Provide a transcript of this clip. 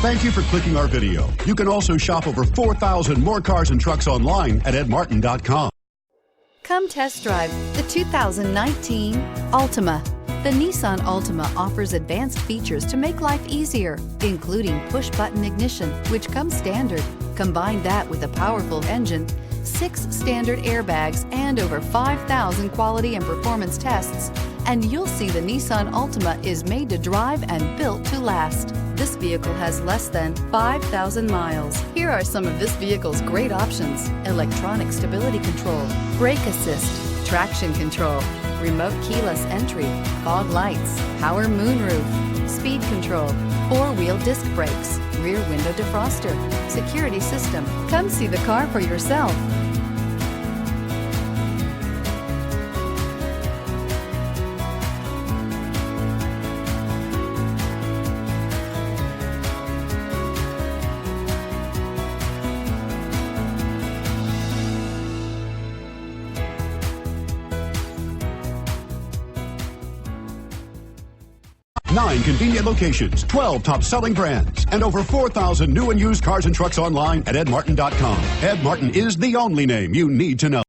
Thank you for clicking our video. You can also shop over 4,000 more cars and trucks online at edmartin.com. Come test drive the 2019 Altima. The Nissan Altima offers advanced features to make life easier, including push-button ignition, which comes standard. Combine that with a powerful engine, 6 standard airbags, and over 5,000 quality and performance tests, and you'll see the Nissan Altima is made to drive and built to last. This vehicle has less than 5,000 miles. Here are some of this vehicle's great options: electronic stability control, brake assist, traction control, remote keyless entry, fog lights, power moonroof, speed control, 4-wheel disc brakes, rear window defroster, security system. Come see the car for yourself. Nine convenient locations, 12 top-selling brands, and over 4,000 new and used cars and trucks online at edmartin.com. Ed Martin is the only name you need to know.